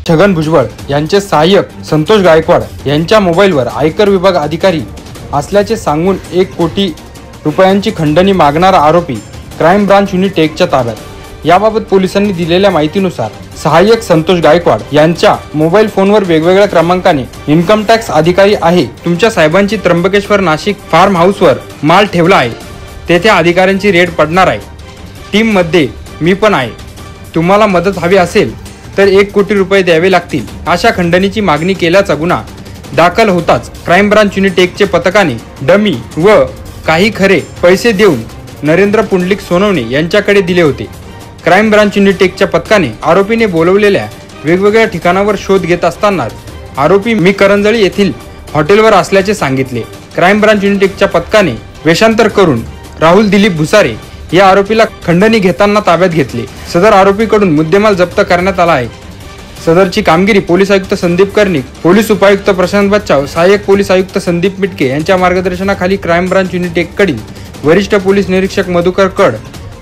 छगन भुजबळ यांचे सहाय्यक संतोष गायकवाड यांच्या मोबाईलवर आयकर विभाग अधिकारी असल्याचे सांगून 1 कोटी रुपयांची खंडणी मागणारा आरोपी क्राईम ब्रांच युनिट 1 च्या ताब्यात। याबाबत पोलिसांनी दिलेल्या माहितीनुसार सहाय्यक संतोष गायकवाड यांच्या मोबाईल फोनवर वेगवेगळ्या क्रमांकाने इन्कम टॅक्स अधिकारी आहे, तुमच्या साहेबांची त्र्यंबकेश्वर नाशिक फार्म हाऊसवर माल ठेवला आहे, तेथे अधिकाऱ्यांची रेड पडणार आहे, टीम मध्ये मी पण आहे, तुम्हाला मदत हवी असेल तर 1 कोटी रुपये द्यावे लागतील, अशा खंडणीची मागणी केल्याचा गुन्हा दाखल होताच क्राईम ब्रांच युनिट 1 चे पथकाने डमी व काही खरे पैसे देऊन नरेंद्र पुंडलिक सोनवणे यांच्याकडे दिले होते। क्राईम ब्रांच युनिट 1 च्या पथकाने आरोपीने बोलवलेल्या वेगवेगळ्या ठिकाणावर शोध घेत असताना आरोपी मी करंजळी येथील हॉटेलवर असल्याचे सांगितले। क्राईम ब्रांच युनिट 1 च्या पथकाने वेषांतर करून राहुल दिलीप भुसारे या आरोपीला खंडणी घेताना ताब्यात घेतले। सदर आरोपीकडून मुद्देमाल जप्त करण्यात आला आहे। सदरची कामगिरी पोलीस आयुक्त संदीप कर्णिक, पोलीस उपायुक्त प्रशांत बच्चाव, सहाय्यक पोलीस आयुक्त संदीप मिटके यांच्या मार्गदर्शनाखाली क्राईम ब्रांच युनिट 1 कडील वरिष्ठ पोलीस निरीक्षक मधुकर कड,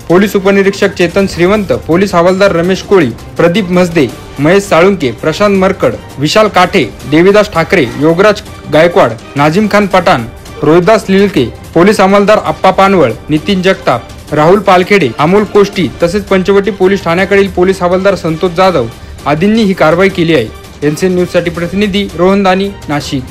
पोलीस उपनिरीक्षक चेतन श्रीवंत, पोलीस हवालदार रमेश कोळी, प्रदीप मसदे, महेश साळुंके, प्रशांत मरकड, विशाल काठे, देवीदास ठाकरे, योगराज गायकवाड, नाझिम खान पठाण, रोहिदास लिलके, पोलीस अंमलदार अप्पा पानवळ, नितीन जगताप, राहुल पालखेडे, अमोल कोष्टी तसेच पंचवटी पोलीस ठाण्याकडील पोलीस हवालदार संतोष जाधव आदींनी ही कारवाई केली आहे। एनसीएन न्यूज साठी प्रतिनिधी रोहन दानी, नाशिक।